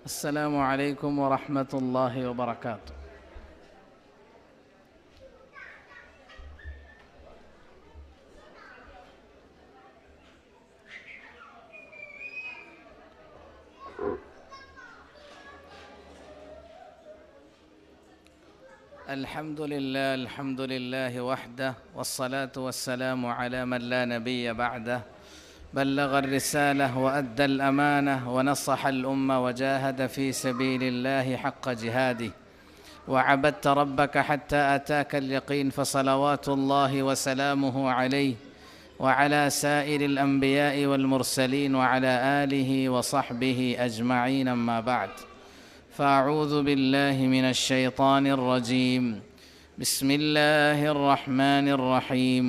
السلام عليكم ورحمة الله وبركاته. الحمد لله وحده، والصلاة والسلام على من لا نبي بعده، بلغ الرسالة وأدى الأمانة ونصح الأمة وجاهد في سبيل الله حق جهاده، وعبدت ربك حتى أتاك اليقين، فصلوات الله وسلامه عليه وعلى سائر الأنبياء والمرسلين وعلى آله وصحبه أجمعين. أما بعد، فأعوذ بالله من الشيطان الرجيم. بسم الله الرحمن الرحيم.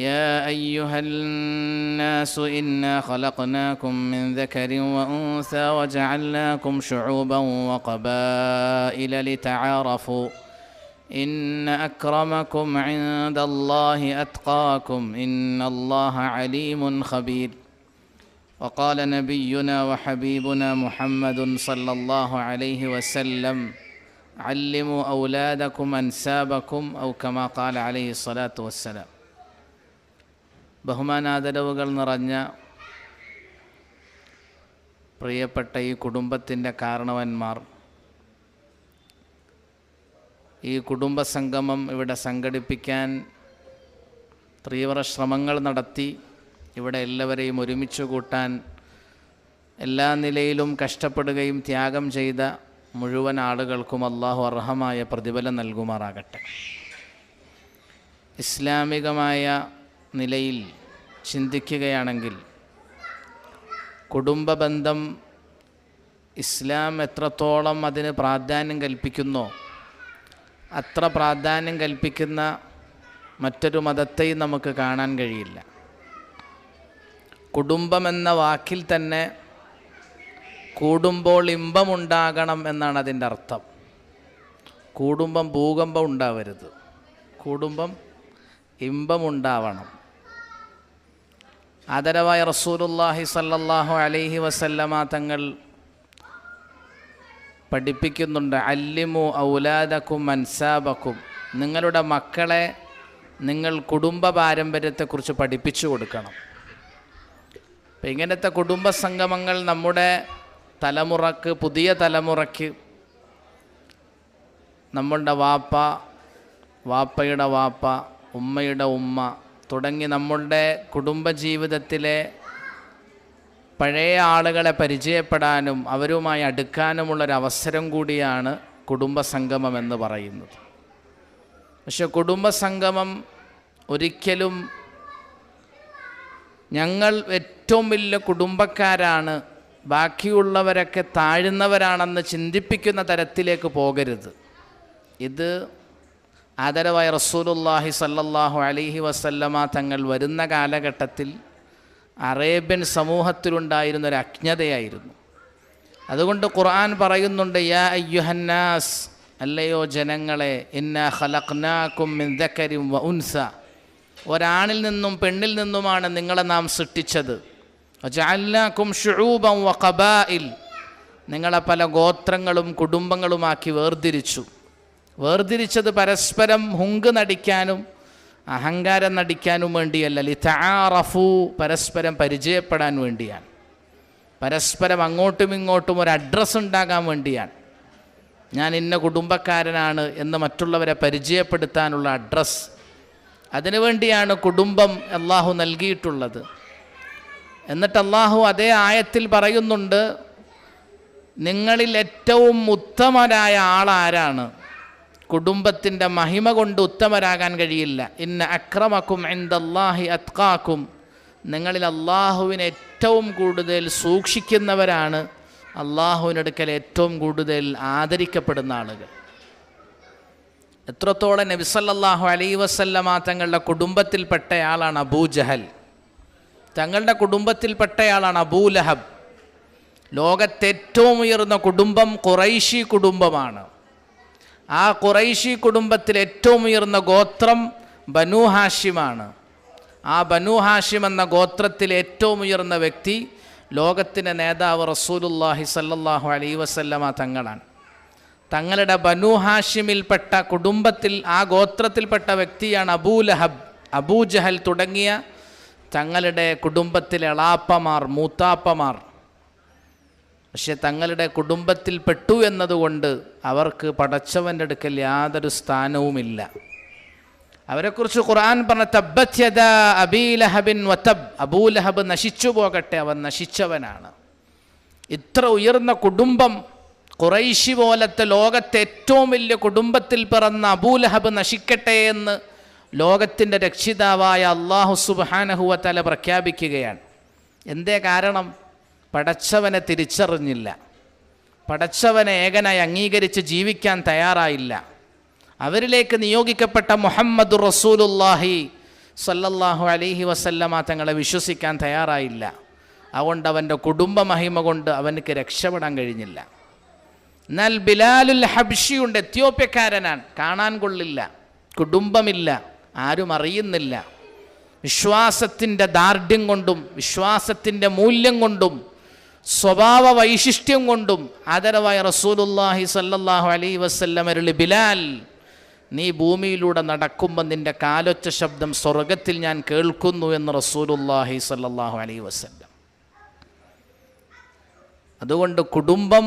يا أيها الناس إنا خلقناكم من ذكر وأنثى وجعلناكم شعوبا وقبائل لتعارفوا إن أكرمكم عند الله أتقاكم إن الله عليم خبير. وقال نبينا وحبيبنا محمد صلى الله عليه وسلم: علموا أولادكم أنسابكم أو كما قال عليه الصلاة والسلام. ബഹുമാനാദരവുകൾ നിറഞ്ഞ പ്രിയപ്പെട്ട ഈ കുടുംബത്തിൻ്റെ കാരണവന്മാർ, ഈ കുടുംബസംഗമം ഇവിടെ സംഘടിപ്പിക്കാൻ തീവ്ര ശ്രമങ്ങൾ നടത്തി ഇവിടെ എല്ലാവരെയും ഒരുമിച്ച് കൂട്ടാൻ എല്ലാ നിലയിലും കഷ്ടപ്പെടുകയും ത്യാഗം ചെയ്ത മുഴുവൻ ആളുകൾക്കും അല്ലാഹു അർഹമായ പ്രതിഫലം നൽകുമാറാകട്ടെ. ഇസ്ലാമികമായ നിലയിൽ ചിന്തിക്കുകയാണെങ്കിൽ കുടുംബബന്ധം ഇസ്ലാം എത്രത്തോളം അതിന് പ്രാധാന്യം കൽപ്പിക്കുന്നോ അത്ര പ്രാധാന്യം കൽപ്പിക്കുന്ന മറ്റൊരു മതത്തെയും നമുക്ക് കാണാൻ കഴിയില്ല. കുടുംബമെന്ന വാക്കിൽ തന്നെ കൂടുമ്പോൾ ഇമ്പമുണ്ടാകണം എന്നാണ് അതിൻ്റെ അർത്ഥം. കൂടുമ്പം ഭൂകമ്പം ഉണ്ടാവരുത്, കൂടുമ്പം ഇമ്പമുണ്ടാവണം. ആദരവായ റസൂലുള്ളാഹി സ്വല്ലല്ലാഹു അലൈഹി വസല്ലമ തങ്ങൾ പഠിപ്പിക്കുന്നുണ്ട്: അല്ലിമു ഔലാദക്കും അൻസാബക്കും. നിങ്ങളുടെ മക്കളെ നിങ്ങൾ കുടുംബ പാരമ്പര്യത്തെക്കുറിച്ച് പഠിപ്പിച്ചു കൊടുക്കണം. അപ്പം ഇങ്ങനത്തെ കുടുംബസംഗമങ്ങൾ നമ്മുടെ തലമുറക്ക്, പുതിയ തലമുറയ്ക്ക് നമ്മളുടെ വാപ്പ, വാപ്പയുടെ വാപ്പ, ഉമ്മയുടെ ഉമ്മ തുടങ്ങി നമ്മളുടെ കുടുംബജീവിതത്തിലെ പഴയ ആളുകളെ പരിചയപ്പെടാനും അവരുമായി അടുക്കാനുമുള്ളൊരവസരം കൂടിയാണ് കുടുംബസംഗമം എന്ന് പറയുന്നത്. പക്ഷെ കുടുംബസംഗമം ഒരിക്കലും ഞങ്ങൾ ഏറ്റവും വലിയ കുടുംബക്കാരാണ്, ബാക്കിയുള്ളവരൊക്കെ താഴ്ന്നവരാണെന്ന് ചിന്തിപ്പിക്കുന്ന തരത്തിലേക്ക് പോകരുത്. ഇത് ആദരവായ റസൂലുള്ളാഹി സ്വല്ലല്ലാഹു അലൈഹി വസല്ലമ തങ്ങൾ വരുന്ന കാലഘട്ടത്തിൽ അറേബ്യൻ സമൂഹത്തിലുണ്ടായിരുന്നൊരു അജ്ഞതയായിരുന്നു. അതുകൊണ്ട് ഖുർആൻ പറയുന്നുണ്ട്: യാ അയ്യുഹന്നാസ്, അല്ലയോ ജനങ്ങളെ, ഇന്നാ ഖലഖ്നാകും മിൻ ദക്കരിൻ വ ഉൻസ, ഒരാണിൽ നിന്നും പെണ്ണിൽ നിന്നുമാണ് നിങ്ങളെ നാം സൃഷ്ടിച്ചത്. വജഅൽനാകും ശുഊബൻ വ ഖബായിൽ, നിങ്ങളെ പല ഗോത്രങ്ങളും കുടുംബങ്ങളുമാക്കി വേർതിരിച്ചു. വേർതിരിച്ചത് പരസ്പരം ഹുങ്ക് നടിക്കാനും അഹങ്കാരം നടിക്കാനും വേണ്ടിയല്ല, ലിതആറഫു, പരസ്പരം പരിചയപ്പെടാൻ വേണ്ടിയാണ്. പരസ്പരം അങ്ങോട്ടും ഇങ്ങോട്ടും ഒരു അഡ്രസ്സ് ഉണ്ടാകാൻ വേണ്ടിയാണ്. ഞാൻ ഇന്ന കുടുംബക്കാരനാണ് എന്ന് മറ്റുള്ളവരെ പരിചയപ്പെടുത്താനുള്ള അഡ്രസ്സ്. അതിനുവേണ്ടിയാണ് കുടുംബം അല്ലാഹു നൽകിയിട്ടുള്ളത്. എന്നിട്ട് അല്ലാഹു അതേ ആയത്തിൽ പറയുന്നുണ്ട്: നിങ്ങളിൽ ഏറ്റവും ഉത്തമരായ ആളാരാണ്? കുടുംബത്തിൻ്റെ മഹിമ കൊണ്ട് ഉത്തമരാകാൻ കഴിയില്ല. ഇന്ന അക്രമക്കും ഇൻദല്ലാഹി അത്ഖാക്കും, നിങ്ങളിൽ അല്ലാഹുവിനെ ഏറ്റവും കൂടുതൽ സൂക്ഷിക്കുന്നവരാണ് അല്ലാഹുവിനടുക്കൽ ഏറ്റവും കൂടുതൽ ആദരിക്കപ്പെടുന്ന ആളുകൾ. എത്രത്തോളം നബി സല്ലല്ലാഹു അലൈഹി വസല്ലമ തങ്ങളുടെ കുടുംബത്തിൽപ്പെട്ടയാളാണ് അബൂജഹൽ, തങ്ങളുടെ കുടുംബത്തിൽപ്പെട്ടയാളാണ് അബൂലഹബ്. ലോകത്തെ ഏറ്റവും ഉയർന്ന കുടുംബം ഖുറൈശി കുടുംബമാണ്. ആ ഖുറൈശി കുടുംബത്തിൽ ഏറ്റവും ഉയർന്ന ഗോത്രം ബനൂ ഹാഷിമാണ്. ആ ബനൂ ഹാഷിം എന്ന ഗോത്രത്തിൽ ഏറ്റവും ഉയർന്ന വ്യക്തി ലോകത്തിൻ്റെ നേതാവ് റസൂലുള്ളാഹി സ്വല്ലല്ലാഹു അലൈഹി വസല്ലമ തങ്ങളാണ്. തങ്ങളുടെ ബനൂ ഹാഷിമിൽപ്പെട്ട കുടുംബത്തിൽ, ആ ഗോത്രത്തിൽപ്പെട്ട വ്യക്തിയാണ് അബൂലഹബ്, അബൂജഹൽ തുടങ്ങിയ തങ്ങളുടെ കുടുംബത്തിലെ എളാപ്പമാർ, മൂത്താപ്പമാർ. പക്ഷെ തങ്ങളുടെ കുടുംബത്തിൽ പെട്ടു എന്നതുകൊണ്ട് അവർക്ക് പടച്ചവൻ്റെ അടുക്കൽ യാതൊരു സ്ഥാനവുമില്ല. അവരെക്കുറിച്ച് ഖുർആൻ പറഞ്ഞ തബ്ബത് യദാ അബീ ലഹബിൻ വതബ്, അബൂലഹബ് നശിച്ചു പോകട്ടെ, അവൻ നശിച്ചവനാണ്. ഇത്ര ഉയർന്ന കുടുംബം, ഖുറൈശി പോലത്തെ ലോകത്തെ ഏറ്റവും വലിയ കുടുംബത്തിൽ പിറന്ന അബൂലഹബ് നശിക്കട്ടെ എന്ന് ലോകത്തിൻ്റെ രക്ഷിതാവായ അല്ലാഹു സുബ്ഹാനഹു വ തആല പ്രഖ്യാപിക്കുകയാണ്. എന്തേ കാരണം? പടച്ചവനെ തിരിച്ചറിഞ്ഞില്ല, പടച്ചവനെ ഏകനായി അംഗീകരിച്ച് ജീവിക്കാൻ തയ്യാറായില്ല. അവരിലേക്ക് നിയോഗിക്കപ്പെട്ട മുഹമ്മദുർ റസൂലുള്ളാഹി സ്വല്ലല്ലാഹു അലൈഹി വസല്ലമ തങ്ങളെ വിശ്വസിക്കാൻ തയ്യാറായില്ല. അതുകൊണ്ട് അവൻ്റെ കുടുംബ മഹിമ കൊണ്ട് അവനക്ക് രക്ഷപ്പെടാൻ കഴിഞ്ഞില്ല. എന്നാൽ ബിലാലുൽ ഹബ്ഷിയുണ്ട്, എത്യോപ്യക്കാരനാണ്, കാണാൻ കൊള്ളില്ല, കുടുംബമില്ല, ആരും അറിയുന്നില്ല. വിശ്വാസത്തിൻ്റെ ദാർഢ്യം കൊണ്ടും വിശ്വാസത്തിൻ്റെ മൂല്യം കൊണ്ടും സ്വഭാവ വൈശിഷ്ട്യം കൊണ്ടും ആദരവായ റസൂലുള്ളാഹി സ്വല്ലല്ലാഹു അലൈഹി വസല്ലം അരുളി, ബിലാൽ, നീ ഭൂമിയിലൂടെ നടക്കുമ്പോൾ നിൻ്റെ കാലൊച്ച ശബ്ദം സ്വർഗത്തിൽ ഞാൻ കേൾക്കുന്നു എന്ന് റസൂലുള്ളാഹി സ്വല്ലല്ലാഹു അലൈഹി വസല്ലം. അതുകൊണ്ട് കുടുംബം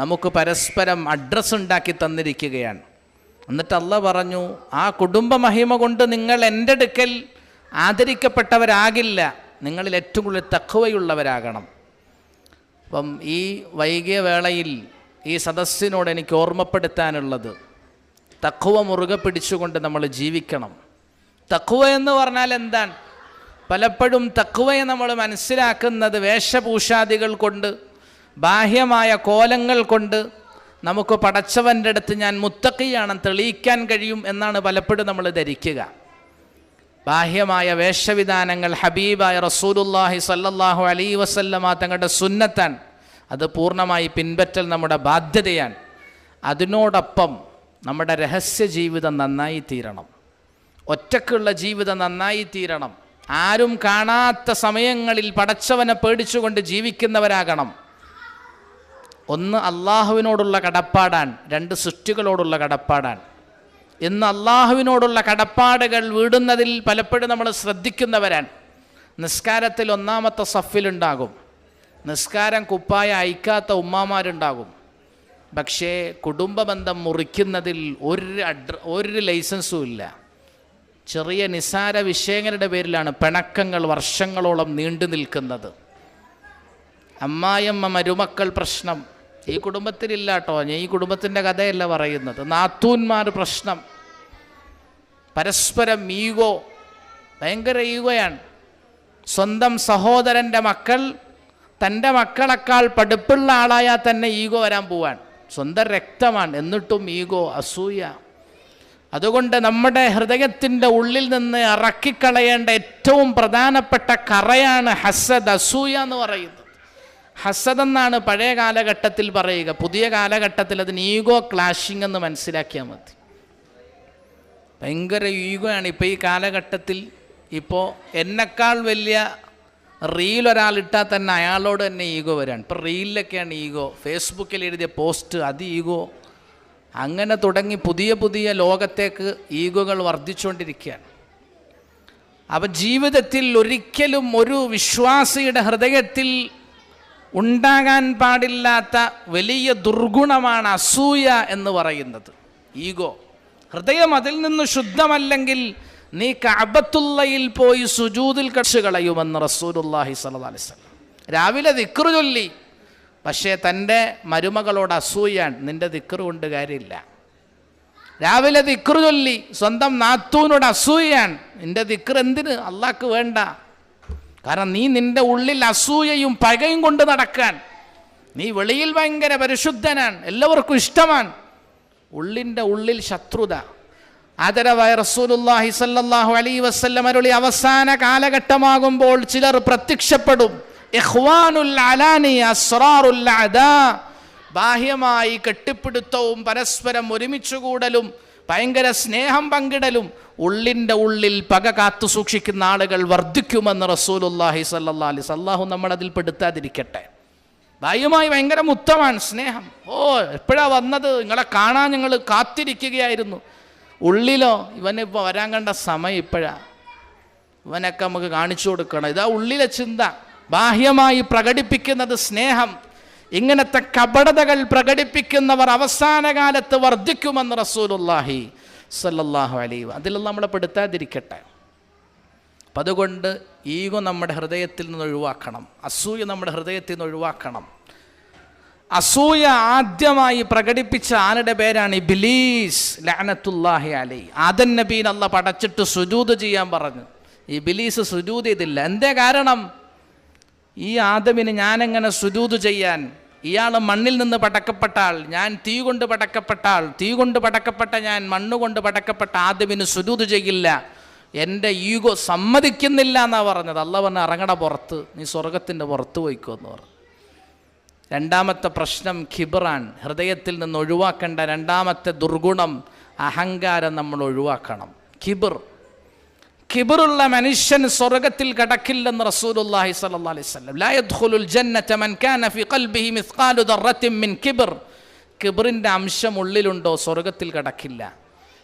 നമുക്ക് പരസ്പരം അഡ്രസ്സ് ഉണ്ടാക്കി തന്നിരിക്കുകയാണ്. എന്നിട്ട് അല്ലാഹ് പറഞ്ഞു, ആ കുടുംബ മഹിമ കൊണ്ട് നിങ്ങൾ എൻ്റെ അടുക്കൽ ആദരിക്കപ്പെട്ടവരാകില്ല, നിങ്ങളിൽ ഏറ്റവും കൂടുതൽ തഖ്വയുള്ളവരാകണം. അപ്പം ഈ വൈകിയ വേളയിൽ ഈ സദസ്സിനോട് എനിക്ക് ഓർമ്മപ്പെടുത്താനുള്ളത്, തഖ്വ മുറുകെ പിടിച്ചുകൊണ്ട് നമ്മൾ ജീവിക്കണം. തഖ്വ എന്ന് പറഞ്ഞാൽ എന്താണ്? പലപ്പോഴും തഖ്വയെ നമ്മൾ മനസ്സിലാക്കുന്നത് വേഷഭൂഷാദികൾ കൊണ്ട്, ബാഹ്യമായ കോലങ്ങൾ കൊണ്ട് നമുക്ക് പടച്ചവൻ്റെ അടുത്ത് ഞാൻ മുത്തഖിയാണെന്ന് തെളിയിക്കാൻ കഴിയും എന്നാണ് പലപ്പോഴും നമ്മൾ ധരിക്കുക. ബാഹ്യമായ വേഷവിധാനങ്ങൾ ഹബീബായ റസൂലുള്ളാഹി സ്വല്ലല്ലാഹു അലൈഹി വസല്ലമ തങ്ങളുടെ സുന്നത്താണ്, അത് പൂർണ്ണമായി പിൻപറ്റൽ നമ്മുടെ ബാധ്യതയാണ്. അതിനോടൊപ്പം നമ്മുടെ രഹസ്യ ജീവിതം നന്നായി തീരണം, ഒറ്റക്കുള്ള ജീവിതം നന്നായി തീരണം. ആരും കാണാത്ത സമയങ്ങളിൽ പടച്ചവനെ പേടിച്ചുകൊണ്ട് ജീവിക്കുന്നവരാകണം. ഒന്ന് അള്ളാഹുവിനോടുള്ള കടപ്പാടാണ്, രണ്ട് സൃഷ്ടികളോടുള്ള കടപ്പാടാണ്. ഇന്ന് അള്ളാഹുവിനോടുള്ള കടപ്പാടുകൾ വീടുന്നതിൽ പലപ്പോഴും നമ്മൾ ശ്രദ്ധിക്കുന്നവരാണ്. നിസ്കാരത്തിൽ ഒന്നാമത്തെ സഫിലുണ്ടാകും, നിസ്കാരം കുപ്പായ അയക്കാത്ത ഉമ്മാമാരുണ്ടാകും. പക്ഷേ കുടുംബബന്ധം മുറിക്കുന്നതിൽ ഒരു ലൈസൻസും ഇല്ല. ചെറിയ നിസാര വിഷയങ്ങളുടെ പേരിലാണ് പിണക്കങ്ങൾ വർഷങ്ങളോളം നീണ്ടു നിൽക്കുന്നത്. അമ്മായിയമ്മ മരുമക്കൾ പ്രശ്നം ഈ കുടുംബത്തിലില്ല കേട്ടോ, ഞാൻ ഈ കുടുംബത്തിൻ്റെ കഥയല്ല പറയുന്നത്. നാത്തൂന്മാർ പ്രശ്നം, പരസ്പരം ഈഗോ, ഭയങ്കര ഈഗോയാണ്. സ്വന്തം സഹോദരൻ്റെ മക്കൾ തൻ്റെ മക്കളെക്കാൾ പഠിപ്പുള്ള ആളായാൽ തന്നെ ഈഗോ വരാൻ പോവാൻ. സ്വന്തം രക്തമാണ്, എന്നിട്ടും ഈഗോ, അസൂയ. അതുകൊണ്ട് നമ്മുടെ ഹൃദയത്തിൻ്റെ ഉള്ളിൽ നിന്ന് ഇറക്കിക്കളയേണ്ട ഏറ്റവും പ്രധാനപ്പെട്ട കറയാണ് ഹസദ്, അസൂയ എന്ന് പറയുന്നത്. ഹസദ് എന്നാണ് പഴയ കാലഘട്ടത്തിൽ പറയുക, പുതിയ കാലഘട്ടത്തിൽ അതിന് ഈഗോ ക്ലാഷിംഗ് എന്ന് മനസ്സിലാക്കിയാൽ മതി. ഭയങ്കര ഈഗോയാണ് ഇപ്പോൾ ഈ കാലഘട്ടത്തിൽ. ഇപ്പോൾ എന്നെക്കാൾ വലിയ റീൽ ഒരാളിട്ടാൽ തന്നെ അയാളോട് തന്നെ ഈഗോ വരാണ്. ഇപ്പോൾ റീലിലൊക്കെയാണ് ഈഗോ, ഫേസ്ബുക്കിൽ എഴുതിയ പോസ്റ്റ് അത് ഈഗോ, അങ്ങനെ തുടങ്ങി പുതിയ പുതിയ ലോകത്തേക്ക് ഈഗോകൾ വർദ്ധിച്ചുകൊണ്ടിരിക്കുകയാണ്. അപ്പം ജീവിതത്തിൽ ഒരിക്കലും ഒരു വിശ്വാസിയുടെ ഹൃദയത്തിൽ ഉണ്ടാകാൻ പാടില്ലാത്ത വലിയ ദുർഗുണമാണ് അസൂയ എന്ന് പറയുന്നത്, ഈഗോ. ഹൃദയം അതിൽ നിന്ന് ശുദ്ധമല്ലെങ്കിൽ നീ കഅബത്തുള്ളയിൽ പോയി സുജൂദിൽ കടിച്ചു കളയുമെന്ന് റസൂലുള്ളാഹി സ്വല്ലല്ലാഹു അലൈഹി വസല്ലം. രാവിലെ ദിക്ർ ചൊല്ലി, പക്ഷേ തൻ്റെ മരുമകളോട് അസൂയാണ്, നിൻ്റെ ദിക്ർ കൊണ്ട് കാര്യമില്ല. രാവിലെ ദിക്ർ ചൊല്ലി, സ്വന്തം നാത്തൂനോട് അസൂയാണ്, നിൻ്റെ ദിക്ർ എന്തിന്, അള്ളാഹ്ക്ക് വേണ്ട. കാരണം നീ നിൻ്റെ ഉള്ളിൽ അസൂയയും പകയും കൊണ്ട് നടക്കാൻ. നീ വെളിയിൽ ഭയങ്കര പരിശുദ്ധനാണ്, എല്ലാവർക്കും ഇഷ്ടമാണ്, ഉള്ളിൻ്റെ ഉള്ളിൽ ശത്രുത. ആദരവായ റസൂലുള്ളാഹി സ്വല്ലല്ലാഹു അലൈഹി വസല്ലം അരുളി, അവസാന കാലഘട്ടമാകുമ്പോൾ ചിലർ പ്രത്യക്ഷപ്പെടും. ഇഖ്വാനുൽ അലാനി അസ്റാറുൽ അദാ, ബാഹ്യമായി കെട്ടിപ്പിടുത്തവും പരസ്പരം ഒരുമിച്ചുകൂടലും ഭയങ്കര സ്നേഹം പങ്കിടലും ഉള്ളിൻ്റെ ഉള്ളിൽ പക കാത്തു സൂക്ഷിക്കുന്ന ആളുകൾ വർദ്ധിക്കുമെന്ന് റസൂലുള്ളാഹി സ്വല്ലല്ലാഹി അലൈഹി വസല്ലം. അല്ലാഹു നമ്മളതിൽ പെടുത്താതിരിക്കട്ടെ. ഭാര്യയുമായി ഭയങ്കര മുത്തമാണ്, സ്നേഹം. ഓ എപ്പോഴാ വന്നത്, നിങ്ങളെ കാണാൻ ഞങ്ങൾ കാത്തിരിക്കുകയായിരുന്നു. ഉള്ളിലോ ഇവനിപ്പോൾ വരാൻ കണ്ട സമയം ഇപ്പോഴാ, ഇവനൊക്കെ നമുക്ക് കാണിച്ചു കൊടുക്കണം. ഇതാ ഉള്ളിലെ ചിന്ത. ബാഹ്യമായി പ്രകടിപ്പിക്കുന്നത് സ്നേഹം. ഇങ്ങനത്തെ കപടതകൾ പ്രകടിപ്പിക്കുന്നവർ അവസാന കാലത്ത് വർദ്ധിക്കുമെന്ന് റസൂലുള്ളാഹി സ്വല്ലല്ലാഹു അലൈഹി വസല്ലം. അതിൽ നമ്മളെ പെടുത്താതിരിക്കട്ടെ. അപ്പം അതുകൊണ്ട് ഈഗോ നമ്മുടെ ഹൃദയത്തിൽ നിന്ന് ഒഴിവാക്കണം. അസൂയ നമ്മുടെ ഹൃദയത്തിൽ നിന്ന് ഒഴിവാക്കണം. അസൂയ ആദ്യമായി പ്രകടിപ്പിച്ച ആളുടെ പേരാണ് ഇബ്ലീസ് ലഅനത്തുല്ലാഹി അലൈഹി. ആദം നബീനെ അല്ലാഹ് പടച്ചിട്ട് സുജൂദ് ചെയ്യാൻ പറഞ്ഞു. ഇബ്ലീസ് സുജൂദ് ചെയ്തില്ല. എന്തേ കാരണം? ഈ ആദമിന് ഞാനെങ്ങനെ സുജൂദ് ചെയ്യാൻ? ഇയാൾ മണ്ണിൽ നിന്ന് പടക്കപ്പെട്ട ആൾ, ഞാൻ തീ കൊണ്ട് പടക്കപ്പെട്ട ആൾ, തീ കൊണ്ട് പടക്കപ്പെട്ട ഞാൻ മണ്ണുകൊണ്ട് പടക്കപ്പെട്ട ആദമിന് സുജൂദ് ചെയ്യില്ല. എൻ്റെ ഈഗോ സമ്മതിക്കുന്നില്ല എന്നാണ് പറഞ്ഞത്. അല്ലാഹ് പറഞ്ഞ ഇറങ്ങട പുറത്ത്, നീ സ്വർഗത്തിൻ്റെ പുറത്ത് പോയിക്കോ എന്ന് പറഞ്ഞു. രണ്ടാമത്തെ പ്രശ്നം കിബറാൻ. ഹൃദയത്തിൽ നിന്ന് ഒഴിവാക്കേണ്ട രണ്ടാമത്തെ ദുർഗുണം അഹങ്കാരം നമ്മൾ ഒഴിവാക്കണം. കിബറുള്ള മനുഷ്യൻ സ്വർഗത്തിൽ കടക്കില്ലെന്ന് റസൂലുള്ളാഹി സ്വല്ലല്ലാഹി അലൈഹി വസല്ലം. ലാ യദ്ഖുലുൽ ജന്നത മൻ കാന ഫീ ഖൽബിഹി മിസ്ഖാലു ദർറത്തിൻ മിൻ കിബ്ർ. കിബറിൻ്റെ അംശം ഉള്ളിലുണ്ടോ സ്വർഗത്തിൽ കടക്കില്ല.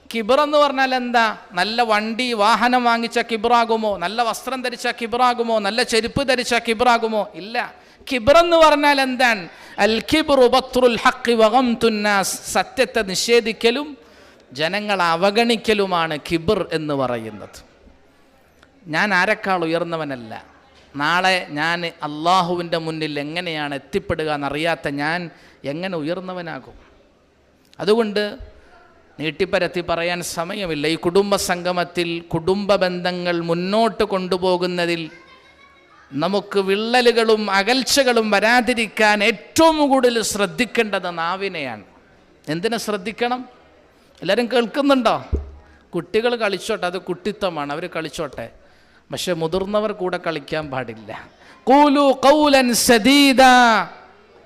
കിബർ എന്ന് പറഞ്ഞാൽ എന്താ? നല്ല വണ്ടി വാഹനം വാങ്ങിച്ച കിബറാകുമോ? നല്ല വസ്ത്രം ധരിച്ച കിബറാകുമോ? നല്ല ചെരുപ്പ് ധരിച്ച കിബറാകുമോ? ഇല്ല. കിബർ എന്ന് പറഞ്ഞാൽ എന്താണ്? അൽ കിബ്റു ബത്റുൽ ഹഖ് വഗംതുൻ നാസ്. സത്യത്തെ നിഷേധിക്കലും ജനങ്ങളെ അവഗണിക്കലുമാണ് കിബർ എന്ന് പറയുന്നത്. ഞാൻ ആരെക്കാൾ ഉയർന്നവനല്ല. നാളെ ഞാൻ അള്ളാഹുവിൻ്റെ മുന്നിൽ എങ്ങനെയാണ് എത്തിപ്പെടുക എന്നറിയാത്ത ഞാൻ എങ്ങനെ ഉയർന്നവനാകും? അതുകൊണ്ട് നീട്ടിപ്പരത്തി പറയാൻ സമയമില്ല. ഈ കുടുംബ സംഗമത്തിൽ കുടുംബ ബന്ധങ്ങൾ മുന്നോട്ട് കൊണ്ടുപോകുന്നതിൽ നമുക്ക് വിള്ളലുകളും അകൽച്ചകളും വരാതിരിക്കാൻ ഏറ്റവും കൂടുതൽ ശ്രദ്ധിക്കേണ്ടത് നാവിനെയാണ്. എന്തിനെ ശ്രദ്ധിക്കണം? എല്ലാവരും കേൾക്കുന്നുണ്ടോ? കുട്ടികൾ കളിച്ചോട്ടെ, അത് കുട്ടിത്തമാണ്, അവർ കളിച്ചോട്ടെ. പക്ഷെ മുതിർന്നവർ കൂടെ കളിക്കാൻ പാടില്ല. ഖൂലു ഖൗലൻ സദീദാ.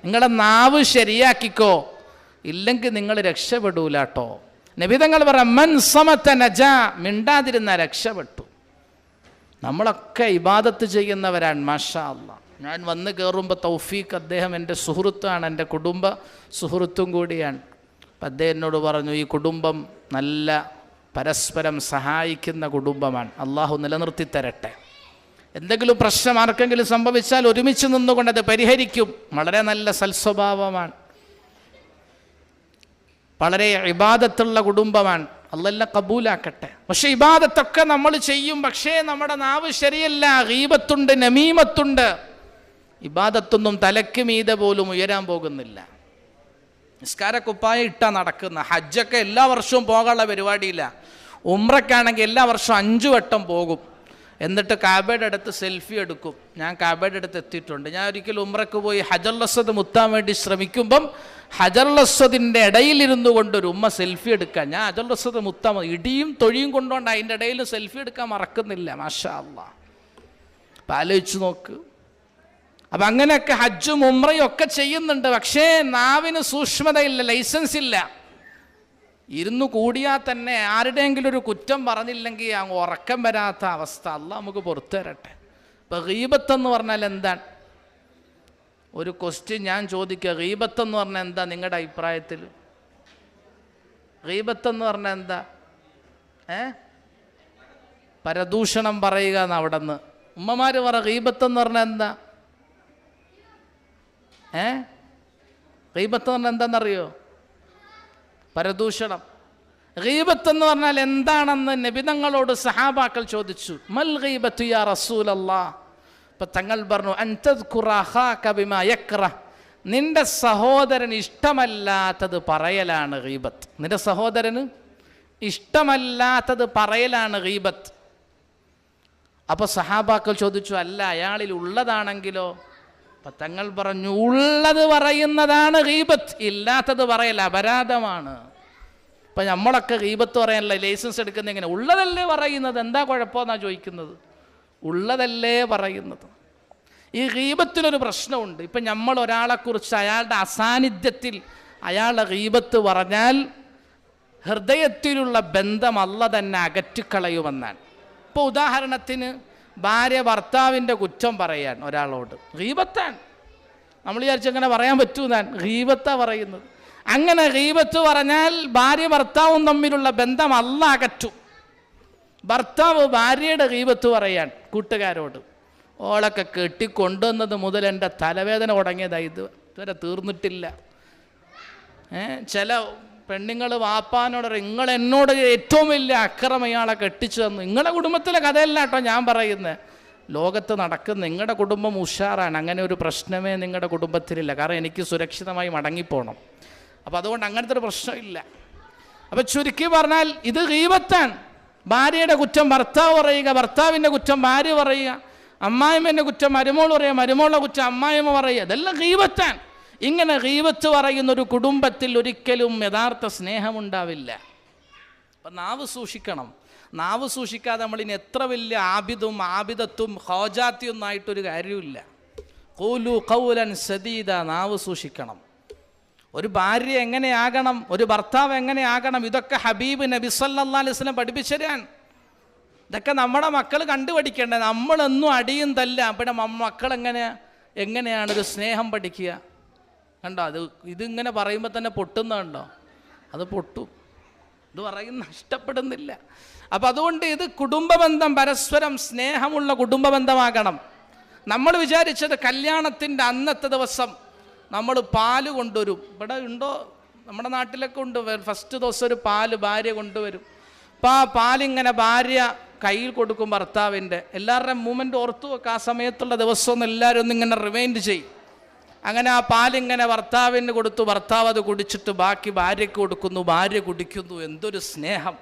നിങ്ങളുടെ നാവ് ശരിയാക്കിക്കോ, ഇല്ലെങ്കിൽ നിങ്ങൾ രക്ഷപ്പെടൂല കേട്ടോ. നബി തങ്ങൾ പറയാം, മൻ സമത നജാ. മിണ്ടാതിരുന്ന രക്ഷപ്പെട്ടു. നമ്മളൊക്കെ ഇബാദത്ത് ചെയ്യുന്നവരാണ്. മാഷാ അല്ലാ. ഞാൻ വന്ന് കയറുമ്പോൾ തൗഫീഖ്, അദ്ദേഹം എൻ്റെ സുഹൃത്താണ്, എൻ്റെ കുടുംബ സുഹൃത്തും കൂടിയാണ്. അപ്പം അദ്ദേഹം എന്നോട് പറഞ്ഞു, ഈ കുടുംബം നല്ല പരസ്പരം സഹായിക്കുന്ന കുടുംബമാണ്. അള്ളാഹു നിലനിർത്തി തരട്ടെ. എന്തെങ്കിലും പ്രശ്നം ആർക്കെങ്കിലും സംഭവിച്ചാൽ ഒരുമിച്ച് നിന്നുകൊണ്ട് അത് പരിഹരിക്കും. വളരെ നല്ല സൽസ്വഭാവമാണ്. വളരെ ഇബാദത്തുള്ള കുടുംബമാണ്. അള്ളാഹ് കബൂലാക്കട്ടെ. പക്ഷെ ഇബാദത്തൊക്കെ നമ്മൾ ചെയ്യും, പക്ഷേ നമ്മുടെ നാവ് ശരിയല്ല. ഗീബത്തുണ്ട്, നമീമത്തുണ്ട്. ഇബാദത്തൊന്നും തലയ്ക്ക് മീതെ പോലും ഉയരാൻ പോകുന്നില്ല. നിസ്കാരക്കുപ്പായ ഇട്ടാ നടക്കുന്ന. ഹജ്ജൊക്കെ എല്ലാ വർഷവും പോകാനുള്ള പരിപാടിയില്ല. ഉംറയ്ക്കാണെങ്കിൽ എല്ലാ വർഷവും 5 വട്ടം പോകും. എന്നിട്ട് കാബയുടെ അടുത്ത് സെൽഫി എടുക്കും. ഞാൻ കാബയുടെ അടുത്ത് എത്തിയിട്ടുണ്ട്. ഞാൻ ഒരിക്കൽ ഉംറയ്ക്ക് പോയി ഹജറുൽ അസ്വദ് മുത്താൻ വേണ്ടി ശ്രമിക്കുമ്പം ഹജറുൽ അസ്വദിൻ്റെ ഇടയിലിരുന്നു കൊണ്ടൊരു ഉമ്മ സെൽഫി എടുക്കാൻ. ഞാൻ ഹജറുൽ അസ്വദ് മുത്താൻ ഇടിയും തൊഴിയും കൊണ്ടുകൊണ്ട് അതിൻ്റെ ഇടയിൽ സെൽഫി എടുക്കാൻ മറക്കുന്നില്ല. മാഷാ അല്ലാ. അപ്പം ആലോചിച്ച് നോക്ക്. അപ്പം അങ്ങനെയൊക്കെ ഹജ്ജും ഉംറയും ഒക്കെ ചെയ്യുന്നുണ്ട്. പക്ഷേ നാവിന് സൂക്ഷ്മതയില്ല, ലൈസൻസ് ഇല്ല. ഇരുന്നു കൂടിയാൽ തന്നെ ആരുടെയെങ്കിലും ഒരു കുറ്റം പറഞ്ഞില്ലെങ്കിൽ അങ്ങ് ഉറക്കം വരാത്ത അവസ്ഥ. അല്ലാഹ് നമുക്ക് പുറത്തു തരട്ടെ. ഇപ്പം ഗീബത്തെന്ന് പറഞ്ഞാൽ എന്താണ്? ഒരു ക്വസ്റ്റ്യൻ ഞാൻ ചോദിക്കുക. ഗീബത്തെന്ന് പറഞ്ഞാൽ എന്താ നിങ്ങളുടെ അഭിപ്രായത്തിൽ? ഗീബത്തെന്ന് പറഞ്ഞാൽ എന്താ? പരദൂഷണം പറയുക എന്ന്. അവിടെ നിന്ന് ഉമ്മമാർ പറ, ഗീബത്തെന്ന് പറഞ്ഞാൽ എന്താ? ഗീബത്ത് എന്ന് പറഞ്ഞാൽ എന്താണെന്നറിയോ? പരദൂഷണം. ഗീബത്തെന്ന് പറഞ്ഞാൽ എന്താണെന്ന് നബിതങ്ങളോട് സഹാബാക്കൾ ചോദിച്ചു. മൽ ഗീബത്തു യാ റസൂലല്ലാഹ്. അപ്പം തങ്ങൾ പറഞ്ഞു, അൻ തദ്കുറ അഖാക ബിമാ യക്റഹ്. നിന്റെ സഹോദരന് ഇഷ്ടമല്ലാത്തത് പറയലാണ് ഗീബത്ത്. നിന്റെ സഹോദരന് ഇഷ്ടമല്ലാത്തത് പറയലാണ് ഗീബത്ത്. അപ്പോൾ സഹാബാക്കൾ ചോദിച്ചു, അല്ല അയാളിൽ ഉള്ളതാണെങ്കിലോ? അപ്പം തങ്ങൾ പറഞ്ഞു, ഉള്ളത് പറയുന്നതാണ് ഗീബത്ത്, ഇല്ലാത്തത് പറയൽ അപരാധമാണ്. ഇപ്പം നമ്മളൊക്കെ ഗീബത്ത് പറയാനല്ല ലൈസൻസ് എടുക്കുന്നത്. എങ്ങനെ? ഉള്ളതല്ലേ പറയുന്നത്, എന്താ കുഴപ്പമെന്നാണ് ചോദിക്കുന്നത്. ഉള്ളതല്ലേ പറയുന്നത്. ഈ ഗീബത്തിനൊരു പ്രശ്നമുണ്ട്. ഇപ്പം നമ്മൾ ഒരാളെക്കുറിച്ച് അയാളുടെ അസാന്നിധ്യത്തിൽ അയാളുടെ ഗീബത്ത് പറഞ്ഞാൽ ഹൃദയത്തിലുള്ള ബന്ധം അല്ലാഹ് തന്നെ അകറ്റിക്കളയുമെന്നാണ്. ഇപ്പോൾ ഉദാഹരണത്തിന് ഭാര്യ ഭർത്താവിൻ്റെ കുറ്റം പറയാൻ ഒരാളോട്, ഗീബത്താണ്. നമ്മൾ വിചാരിച്ചങ്ങനെ പറയാൻ പറ്റൂന്നാൻ, ഗീബത്താ പറയുന്നത്. അങ്ങനെ ഗീബത്ത് പറഞ്ഞാൽ ഭാര്യ ഭർത്താവും തമ്മിലുള്ള ബന്ധം അല്ലാഹ് അകറ്റും. ഭർത്താവ് ഭാര്യയുടെ ഗീബത്ത് പറയാൻ കൂട്ടുകാരോട്, ഓളൊക്കെ കെട്ടിക്കൊണ്ടുവന്നത് മുതൽ എൻ്റെ തലവേദന തുടങ്ങിയതായി, ഇതുവരെ തീർന്നിട്ടില്ല. ചില പെണ്ണുങ്ങൾ വാപ്പാനോട് നിങ്ങൾ എന്നോട് ഏറ്റവും വലിയ അക്രമം ഇയാളെ കെട്ടിച്ചു തന്നു. നിങ്ങളുടെ കുടുംബത്തിലെ കഥയല്ല കേട്ടോ ഞാൻ പറയുന്നത്, ലോകത്ത് നടക്കുന്ന നിങ്ങളുടെ കുടുംബം ഉഷാറാണ്, അങ്ങനെ ഒരു പ്രശ്നമേ നിങ്ങളുടെ കുടുംബത്തിലില്ല. കാരണം എനിക്ക് സുരക്ഷിതമായി മടങ്ങിപ്പോകണം. അപ്പോൾ അതുകൊണ്ട് അങ്ങനത്തെ ഒരു പ്രശ്നമില്ല. അപ്പോൾ ചുരുക്കി പറഞ്ഞാൽ ഇത് ഗീബത്താണ്. ഭാര്യയുടെ കുറ്റം ഭർത്താവ് പറയുക, ഭർത്താവിൻ്റെ കുറ്റം ഭാര്യ പറയുക, അമ്മായിമ്മേൻ്റെ കുറ്റം മരുമോൾ പറയുക, മരുമോളുടെ കുറ്റം അമ്മായിമ്മ പറയുക, ഇതെല്ലാം ഗീബത്താണ്. ഇങ്ങനെ ഗീബത്ത് പറയുന്ന ഒരു കുടുംബത്തിൽ ഒരിക്കലും യഥാർത്ഥ സ്നേഹമുണ്ടാവില്ല. അപ്പം നാവ് സൂക്ഷിക്കണം. നാവ് സൂക്ഷിക്കാതെ നമ്മളിനി എത്ര വലിയ ആബിദത്തും ഹോജാത്തിയൊന്നായിട്ടൊരു കാര്യമില്ല. ഖൂലു ഖൗലൻ സദീദ, നാവ് സൂക്ഷിക്കണം. ഒരു ഭാര്യ എങ്ങനെയാകണം, ഒരു ഭർത്താവ് എങ്ങനെയാകണം, ഇതൊക്കെ ഹബീബ് നബി സല്ലല്ലാഹു അലൈഹി വസല്ലം പഠിപ്പിച്ചു തരാൻ. ഇതൊക്കെ നമ്മുടെ മക്കൾ കണ്ടുപഠിക്കേണ്ടത്. നമ്മളൊന്നും അടിയും തല്ല, പിന്നെ മക്കൾ എങ്ങനെയാണ് ഒരു സ്നേഹം പഠിക്കുക? കണ്ടോ, ഇതിങ്ങനെ പറയുമ്പോൾ തന്നെ പൊട്ടുന്നുണ്ടോ? അത് പൊട്ടും. ഇത് പറയുന്ന ഇഷ്ടപ്പെടുന്നില്ല. അപ്പം അതുകൊണ്ട് ഇത് കുടുംബബന്ധം പരസ്പരം സ്നേഹമുള്ള കുടുംബബന്ധമാകണം. നമ്മൾ വിചാരിച്ചത് കല്യാണത്തിൻ്റെ അന്നത്തെ ദിവസം നമ്മൾ പാല് കൊണ്ടുവരും. ഇവിടെ ഉണ്ടോ? നമ്മുടെ നാട്ടിലൊക്കെ ഉണ്ട്. ഫസ്റ്റ് ദിവസം ഒരു പാല് ഭാര്യ കൊണ്ടുവരും. അപ്പോൾ ആ പാലിങ്ങനെ ഭാര്യ കയ്യിൽ കൊടുക്കും ഭർത്താവിൻ്റെ. എല്ലാവരുടെയും മൂമെൻ്റ് ഓർത്തു വെക്കുക. ആ സമയത്തുള്ള ദിവസമൊന്നും എല്ലാവരും ഒന്നിങ്ങനെ റിമൈൻഡ് ചെയ്യും. അങ്ങനെ ആ പാലിങ്ങനെ ഭർത്താവിന് കൊടുത്തു, ഭർത്താവ് അത് കുടിച്ചിട്ട് ബാക്കി ഭാര്യയ്ക്ക് കൊടുക്കുന്നു, ഭാര്യ കുടിക്കുന്നു. എന്തൊരു സ്നേഹം!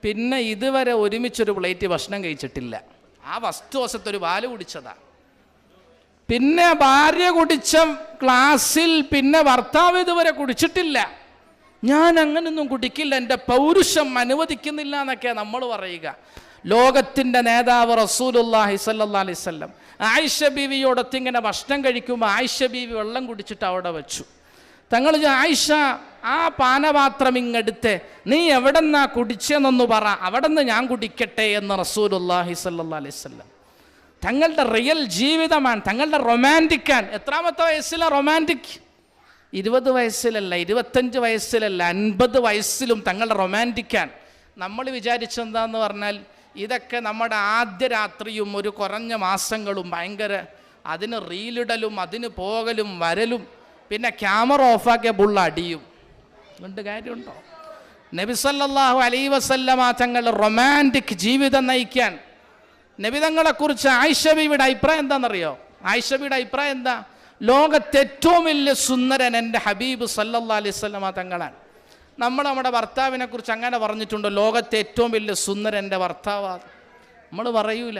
പിന്നെ ഇതുവരെ ഒരുമിച്ചൊരു പ്ലേറ്റ് ഭക്ഷണം കഴിച്ചിട്ടില്ല. ആ ഫസ്റ്റ് ദിവസത്തൊരു പാല് കുടിച്ചതാ. പിന്നെ ഭാര്യ കുടിച്ച ഗ്ലാസ്സിൽ പിന്നെ ഭർത്താവ് ഇതുവരെ കുടിച്ചിട്ടില്ല. ഞാൻ അങ്ങനൊന്നും കുടിക്കില്ല, എൻ്റെ പൗരുഷം അനുവദിക്കുന്നില്ല എന്നൊക്കെയാണ് നമ്മൾ പറയുക. ലോകത്തിൻ്റെ നേതാവ് റസൂലുള്ളാഹി സ്വല്ലല്ലാഹി അലൈഹി വസല്ലം ആയിഷ ബീവിയോടൊത്ത് ഇങ്ങനെ ഭക്ഷണം കഴിക്കുമ്പോൾ ആയിഷ ബീവി വെള്ളം കുടിച്ചിട്ട് അവിടെ വെച്ചു. തങ്ങൾ ആയിഷ, ആ പാനപാത്രം ഇങ്ങെടുത്ത് നീ എവിടെ നിന്നാ കുടിച്ചെന്നൊന്ന് പറ, അവിടെ നിന്ന് ഞാൻ കുടിക്കട്ടെ എന്ന് റസൂലുള്ളാഹി സ്വല്ലല്ലാഹി അലൈഹി വസല്ലം. തങ്ങളുടെ റിയൽ ജീവിതമാണ്, തങ്ങളുടെ റൊമാൻറ്റിക്കാണ്. എത്രാമത്തെ വയസ്സിലാണ് റൊമാൻറ്റിക്? 20 വയസ്സിലല്ല, 25 വയസ്സിലല്ല, 50 വയസ്സിലും തങ്ങളുടെ റൊമാൻറ്റിക്കാണ്. നമ്മൾ വിചാരിച്ചെന്താന്ന് പറഞ്ഞാൽ ഇതൊക്കെ നമ്മുടെ ആദ്യ രാത്രിയും ഒരു കുറഞ്ഞ മാസങ്ങളും ഭയങ്കര അതിന് റീലിടലും അതിന് പോകലും വരലും പിന്നെ ക്യാമറ ഓഫാക്കിയ പുള്ള അടിയും കൊണ്ട് കാര്യമുണ്ടോ? നബി സല്ലല്ലാഹു അലൈഹി വസല്ലമ തങ്ങൾ റൊമാൻറ്റിക് ജീവിതം നയിക്കാൻ നബിതങ്ങളെക്കുറിച്ച് ആയിഷ ബീവിയുടെ അഭിപ്രായം എന്താണെന്നറിയോ? ആയിഷ ബീവിയുടെ അഭിപ്രായം എന്താ? ലോകത്തെ ഏറ്റവും വലിയ സുന്ദരൻ എൻ്റെ ഹബീബ് സല്ലല്ലാഹു അലൈഹി വസല്ലമ തങ്ങളാണ്. നമ്മുടെ ഭർത്താവിനെ കുറിച്ച് അങ്ങനെ പറഞ്ഞിട്ടുണ്ടോ? ലോകത്തെ ഏറ്റവും വലിയ സുന്ദരൻ എൻ്റെ ഭർത്താവാണ്. നമ്മൾ പറയൂല.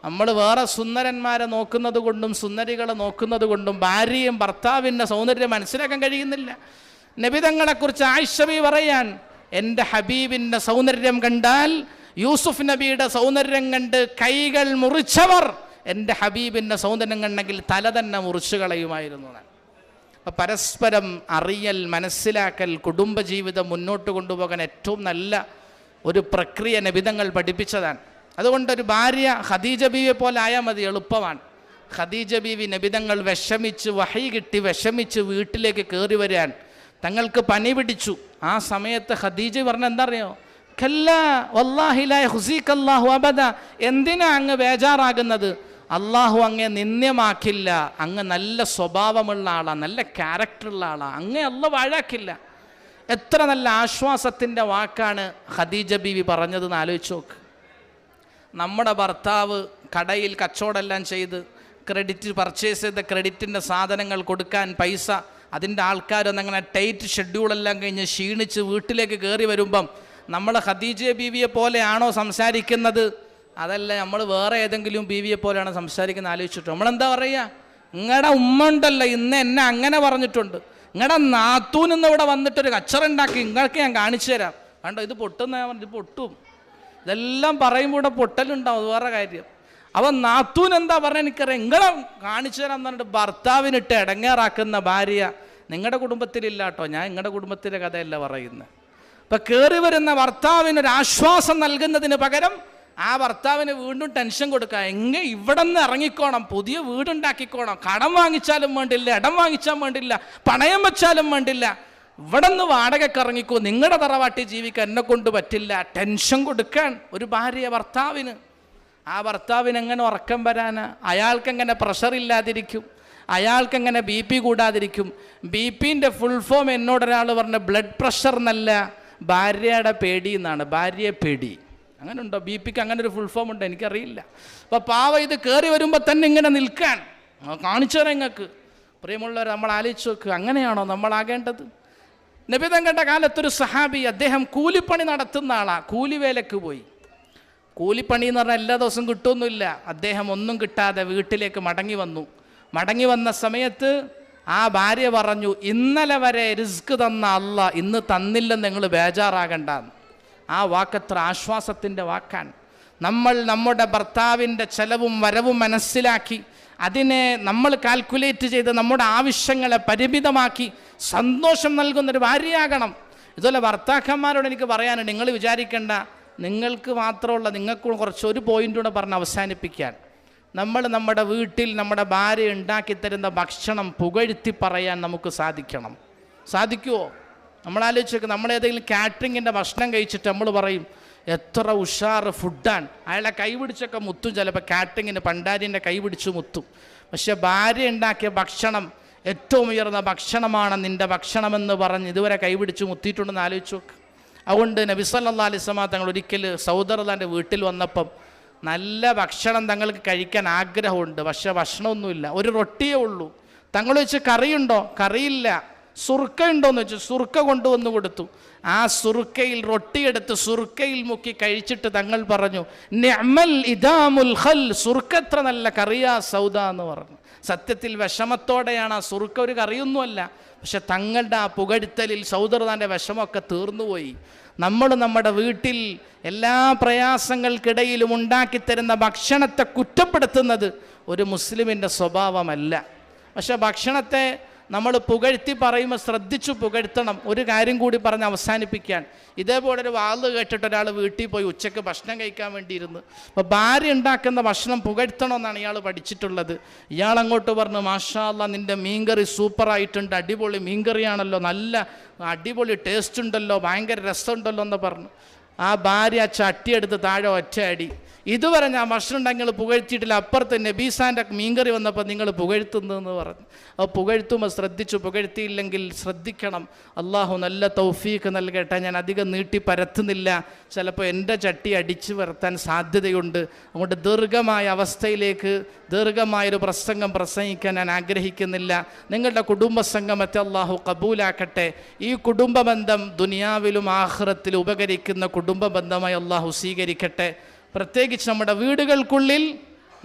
നമ്മൾ വേറെ സുന്ദരന്മാരെ നോക്കുന്നത് കൊണ്ടും സുന്ദരികളെ നോക്കുന്നത് കൊണ്ടും ഭാര്യയും ഭർത്താവിൻ്റെ സൗന്ദര്യം മനസ്സിലാക്കാൻ കഴിയുന്നില്ല. നബിതങ്ങളെക്കുറിച്ച് ആയിഷ ബീവി പറയാൻ, എൻ്റെ ഹബീബിൻ്റെ സൗന്ദര്യം കണ്ടാൽ യൂസുഫ് നബിയുടെ സൗന്ദര്യം കണ്ട് കൈകൾ മുറിച്ചവർ എൻ്റെ ഹബീബിൻ്റെ സൗന്ദര്യം കണ്ടെങ്കിൽ തല തന്നെ മുറിച്ചു കളയുമായിരുന്നു. പരസ്പരം അറിയൽ, മനസ്സിലാക്കൽ, കുടുംബജീവിതം മുന്നോട്ട് കൊണ്ടുപോകാൻ ഏറ്റവും നല്ല ഒരു പ്രക്രിയ നബിതങ്ങൾ പഠിപ്പിച്ചതാണ്. അതുകൊണ്ടൊരു ഭാര്യ ഖദീജ ബീവിയെ പോലെ ആയാൽ മതി, എളുപ്പമാണ്. ഖദീജ ബീവി നബിതങ്ങൾ വിഷമിച്ച് വഹി കിട്ടി വിഷമിച്ച് വീട്ടിലേക്ക് കയറി വരാൻ തങ്ങൾക്ക് പനി പിടിച്ചു. ആ സമയത്ത് ഖദീജ പറഞ്ഞ എന്താ അറിയോ? കല്ലാ വല്ലാഹി ലാ യുഖ്സികല്ലാഹു അബദ, എന്തിനാ അങ്ങ് ബേജാറാകുന്നത്? അള്ളാഹു അങ്ങേ നിന്ദ്യമാക്കില്ല. അങ്ങ് നല്ല സ്വഭാവമുള്ള ആളാണ്, നല്ല ക്യാരക്ടറുള്ള ആളാണ്, അങ്ങേ അള്ളാഹു വാഴാക്കില്ല. എത്ര നല്ല ആശ്വാസത്തിൻ്റെ വാക്കാണ് ഖദീജ ബീവി പറഞ്ഞതെന്ന് ആലോചിച്ച് നോക്ക്. നമ്മുടെ ഭർത്താവ് കടയിൽ കച്ചവടമെല്ലാം ചെയ്ത് ക്രെഡിറ്റ് പർച്ചേസ് ചെയ്ത ക്രെഡിറ്റിൻ്റെ സാധനങ്ങൾ കൊടുക്കാൻ പൈസ, അതിൻ്റെ ആൾക്കാരൊന്നങ്ങനെ ടൈറ്റ് ഷെഡ്യൂളെല്ലാം കഴിഞ്ഞ് ക്ഷീണിച്ച് വീട്ടിലേക്ക് കയറി വരുമ്പം നമ്മൾ ഖദീജ ബീവിയെ പോലെയാണോ സംസാരിക്കുന്നത്? അതല്ല, നമ്മൾ വേറെ ഏതെങ്കിലും ബീവിയെ പോലെയാണ് സംസാരിക്കുന്നത്? ആലോചിച്ചിട്ട് നമ്മളെന്താ പറയുക? നിങ്ങളുടെ ഉമ്മ ഉണ്ടല്ലോ ഇന്ന് എന്നെ അങ്ങനെ പറഞ്ഞിട്ടുണ്ട്, നിങ്ങളുടെ നാത്തൂനിന്ന് ഇവിടെ വന്നിട്ടൊരു കച്ചറുണ്ടാക്കി നിങ്ങൾക്ക് ഞാൻ കാണിച്ചു തരാം, കണ്ടോ ഇത് പൊട്ടുന്ന, ഇത് പൊട്ടും. ഇതെല്ലാം പറയുമ്പോൾ ഇവിടെ പൊട്ടലുണ്ടാവും, അത് വേറെ കാര്യം. അവൻ നാത്തൂൻ എന്താ പറഞ്ഞാൽ എനിക്കറിയാം, നിങ്ങളെ കാണിച്ചു തരാൻ പറഞ്ഞിട്ട് ഭർത്താവിനിട്ട് ഇടങ്ങേറാക്കുന്ന ഭാര്യ നിങ്ങളുടെ കുടുംബത്തിലില്ല കേട്ടോ. ഞാൻ നിങ്ങളുടെ കുടുംബത്തിലെ കഥയല്ല പറയുന്നത്. ഇപ്പം കയറി വരുന്ന ഭർത്താവിനൊരു ആശ്വാസം നൽകുന്നതിന് പകരം ആ ഭർത്താവിന് വീണ്ടും ടെൻഷൻ കൊടുക്കുക. ഇവിടെ നിന്ന് ഇറങ്ങിക്കോണം, പുതിയ വീടുണ്ടാക്കിക്കോണം, കടം വാങ്ങിച്ചാലും വേണ്ടില്ല, ഇടം വാങ്ങിച്ചാൽ വേണ്ടില്ല, പണയം വെച്ചാലും വേണ്ടില്ല, ഇവിടെ നിന്ന് വാടകയ്ക്ക് ഇറങ്ങിക്കോ, നിങ്ങളുടെ തറവാട്ടിൽ ജീവിക്കാൻ എന്നെ കൊണ്ട് പറ്റില്ല. ടെൻഷൻ കൊടുക്കാൻ ഒരു ഭാര്യ ഭർത്താവിന്. ആ ഭർത്താവിന് എങ്ങനെ ഉറക്കം വരാനാ? അയാൾക്കെങ്ങനെ പ്രഷർ ഇല്ലാതിരിക്കും? അയാൾക്കെങ്ങനെ BP കൂടാതിരിക്കും? BPൻ്റെ ഫുൾ ഫോം എന്നോടൊരാൾ പറഞ്ഞ ബ്ലഡ് പ്രഷർ എന്നല്ല, ഭാര്യയുടെ പേടി എന്നാണ്. ഭാര്യയെ പേടി അങ്ങനെ ഉണ്ടോ? BPക്ക് അങ്ങനെ ഒരു ഫുൾ ഫോം ഉണ്ടോ? എനിക്കറിയില്ല. അപ്പോൾ പാവ ഇത് കയറി വരുമ്പോൾ തന്നെ ഇങ്ങനെ നിൽക്കാൻ കാണിച്ചു തരാം നിങ്ങൾക്ക്. പ്രിയമുള്ളവർ, നമ്മൾ ആലോചിച്ച് നോക്കുക, അങ്ങനെയാണോ നമ്മളാകേണ്ടത്? നബി തങ്ങളുടെ കാലത്തൊരു സഹാബി, അദ്ദേഹം കൂലിപ്പണി നടത്തുന്ന ആളാണ്. കൂലിവേലക്ക് പോയി. കൂലിപ്പണി എന്ന് പറഞ്ഞാൽ എല്ലാ ദിവസവും കിട്ടുമൊന്നുമില്ല. അദ്ദേഹം ഒന്നും കിട്ടാതെ വീട്ടിലേക്ക് മടങ്ങി വന്ന സമയത്ത് ആ ഭാര്യ പറഞ്ഞു, ഇന്നലെ വരെ റിസ്ക് തന്ന അല്ല ഇന്ന് തന്നില്ലെന്ന് നിങ്ങൾ ബേജാറാകണ്ടെന്ന്. ആ വാക്കത്ര ആശ്വാസത്തിൻ്റെ വാക്കാണ്. നമ്മൾ നമ്മുടെ ഭർത്താവിൻ്റെ ചെലവും വരവും മനസ്സിലാക്കി അതിനെ നമ്മൾ കാൽക്കുലേറ്റ് ചെയ്ത് നമ്മുടെ ആവശ്യങ്ങളെ പരിമിതമാക്കി സന്തോഷം നൽകുന്നൊരു ഭാര്യയാകണം. ഇതുപോലെ ഭർത്താക്കന്മാരോട് എനിക്ക് പറയാനുണ്ട്, നിങ്ങൾ വിചാരിക്കേണ്ട നിങ്ങൾക്ക് മാത്രമുള്ള, നിങ്ങൾക്ക് കുറച്ച് ഒരു പോയിൻ്റ് കൂടെ പറഞ്ഞ് അവസാനിപ്പിക്കാൻ. നമ്മൾ നമ്മുടെ വീട്ടിൽ നമ്മുടെ ഭാര്യ ഉണ്ടാക്കിത്തരുന്ന ഭക്ഷണം പുകഴ്ത്തി പറയാൻ നമുക്ക് സാധിക്കുമോ? നമ്മളാലോചിച്ചൊക്കെ, നമ്മളേതെങ്കിലും കാറ്ററിങ്ങിൻ്റെ ഭക്ഷണം കഴിച്ചിട്ട് നമ്മൾ പറയും എത്ര ഉഷാർ ഫുഡാണ്, അയാളെ കൈപിടിച്ചൊക്കെ മുത്തും. ചിലപ്പോൾ കാറ്ററിങ്ങിന് പണ്ടാരിൻ്റെ കൈപിടിച്ച് മുത്തും. പക്ഷെ ഭാര്യ ഉണ്ടാക്കിയ ഭക്ഷണം ഏറ്റവും ഉയർന്ന ഭക്ഷണമാണ് നിൻ്റെ ഭക്ഷണമെന്ന് പറഞ്ഞ് ഇതുവരെ കൈപിടിച്ച് മുത്തിയിട്ടുണ്ടെന്ന് ആലോചിച്ച് നോക്ക്. അതുകൊണ്ട് നബി സല്ലല്ലാഹു അലൈഹി വസല്ലം തങ്ങൾ ഒരിക്കൽ സൗദർദാൻ്റെ വീട്ടിൽ വന്നപ്പം നല്ല ഭക്ഷണം തങ്ങൾക്ക് കഴിക്കാൻ ആഗ്രഹമുണ്ട്, പക്ഷേ ഭക്ഷണമൊന്നുമില്ല, ഒരു റൊട്ടിയേ ഉള്ളൂ. തങ്ങൾ വെച്ച് കറിയുണ്ടോ? കറിയില്ല. സുർക്ക ഉണ്ടോയെന്ന് വെച്ചു, സുർക്ക കൊണ്ടുവന്ന് കൊടുത്തു. ആ സുർക്കയിൽ റൊട്ടിയെടുത്ത് സുർക്കയിൽ മുക്കി കഴിച്ചിട്ട് തങ്ങൾ പറഞ്ഞു, നിഅമൽ ഇദാമുൽ ഖൽ, സുർക്ക എത്ര നല്ല കറിയാ സൗദ എന്ന് പറഞ്ഞു. സത്യത്തിൽ വിഷമത്തോടെയാണ് ആ സുർക്ക, ഒരു കറിയൊന്നുമല്ല. പക്ഷെ തങ്ങളുടെ ആ പുകഴ്ത്തലിൽ സൗദർദാൻ്റെ വിഷമമൊക്കെ തീർന്നുപോയി. നമ്മൾ നമ്മുടെ വീട്ടിൽ എല്ലാ പ്രയാസങ്ങൾക്കിടയിലും ഉണ്ടാക്കിത്തരുന്ന ഭക്ഷണത്തെ കുറ്റപ്പെടുത്തുന്നത് ഒരു മുസ്ലിമിൻ്റെ സ്വഭാവമല്ല. പക്ഷെ ഭക്ഷണത്തെ നമ്മൾ പുകഴ്ത്തി പറയുമ്പോൾ ശ്രദ്ധിച്ചു പുകഴ്ത്തണം. ഒരു കാര്യം കൂടി പറഞ്ഞ് അവസാനിപ്പിക്കാൻ, ഇതേപോലെ ഒരു വാള് കേട്ടിട്ട് ഒരാൾ വീട്ടിൽ പോയി ഉച്ചയ്ക്ക് ഭക്ഷണം കഴിക്കാൻ വേണ്ടിയിരുന്നു. അപ്പോൾ ഭാര്യ ഉണ്ടാക്കുന്ന ഭക്ഷണം പുകഴ്ത്തണമെന്നാണ് ഇയാൾ പഠിച്ചിട്ടുള്ളത്. ഇയാൾ അങ്ങോട്ട് പറഞ്ഞു, മാഷാ അല്ലാ നിൻ്റെ മീൻകറി സൂപ്പറായിട്ടുണ്ട്, അടിപൊളി മീൻകറിയാണല്ലോ, നല്ല അടിപൊളി ടേസ്റ്റ് ഉണ്ടല്ലോ, ഭയങ്കര രസമുണ്ടല്ലോ എന്ന് പറഞ്ഞു. ആ ഭാര്യ ആ ചട്ടിയെടുത്ത് താഴെ ഒറ്റയടി, ഇതുവരെ ഞാൻ ഭക്ഷണം നിങ്ങൾ പുകഴ്ത്തിയിട്ടില്ല, അപ്പുറത്ത് നബീസാൻ്റെ മീൻകറി വന്നപ്പോൾ നിങ്ങൾ പുകഴ്ത്തുന്നതെന്ന് പറഞ്ഞു. അപ്പോൾ പുകഴ്ത്തുമ്പോൾ ശ്രദ്ധിച്ചു, പുകഴ്ത്തിയില്ലെങ്കിൽ ശ്രദ്ധിക്കണം. അള്ളാഹു നല്ല തൗഫീഖ് നൽകട്ടെ. ഞാൻ അധികം നീട്ടി പരത്തുന്നില്ല, ചിലപ്പോൾ എൻ്റെ ചട്ടി അടിച്ചു വരുത്താൻ സാധ്യതയുണ്ട്. അതുകൊണ്ട് ദീർഘമായ അവസ്ഥയിലേക്ക് ദീർഘമായൊരു പ്രസംഗിക്കാൻ ഞാൻ ആഗ്രഹിക്കുന്നില്ല. നിങ്ങളുടെ കുടുംബ സംഗമത്തെ അള്ളാഹു കബൂലാക്കട്ടെ. ഈ കുടുംബ ബന്ധം ദുനിയാവിലും ആഖിറത്തിലും ഉപകരിക്കുന്ന കുടുംബ ബന്ധമായി അള്ളാഹു സ്വീകരിക്കട്ടെ. പ്രത്യേകിച്ച് നമ്മുടെ വീടുകൾക്കുള്ളിൽ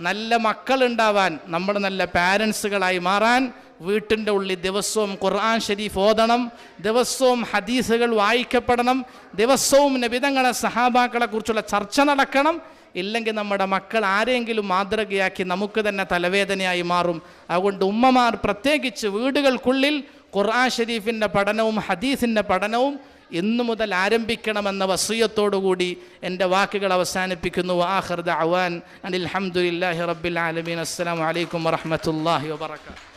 നല്ല മക്കളുണ്ടാവാൻ, നമ്മൾ നല്ല പാരൻസുകളായി മാറാൻ വീട്ടിൻ്റെ ഉള്ളിൽ ദിവസവും ഖുർആൻ ഷരീഫ് ഓതണം, ദിവസവും ഹദീസുകൾ വായിക്കപ്പെടണം, ദിവസവും നബിതങ്ങളെ സഹാബാക്കളെ കുറിച്ചുള്ള ചർച്ച നടക്കണം. ഇല്ലെങ്കിൽ നമ്മുടെ മക്കൾ ആരെങ്കിലും മാതൃകയാക്കി നമുക്ക് തന്നെ തലവേദനയായി മാറും. അതുകൊണ്ട് ഉമ്മമാർ പ്രത്യേകിച്ച് വീടുകൾക്കുള്ളിൽ ഖുർആൻ ഷരീഫിൻ്റെ പഠനവും ഹദീസിൻ്റെ പഠനവും ഇന്നു മുതൽ ആരംഭിക്കണമെന്ന വസിയത്തോടുകൂടി എൻ്റെ വാക്കുകൾ അവസാനിപ്പിക്കുന്നു. ആഖിർ ദഅവാൻ അനിൽ ഹംദുലില്ലാഹി റബ്ബിൽ ആലമീൻ. അസ്സലാമു അലൈക്കും വറഹ്മത്തുള്ളാഹി വബറകാതുഹു.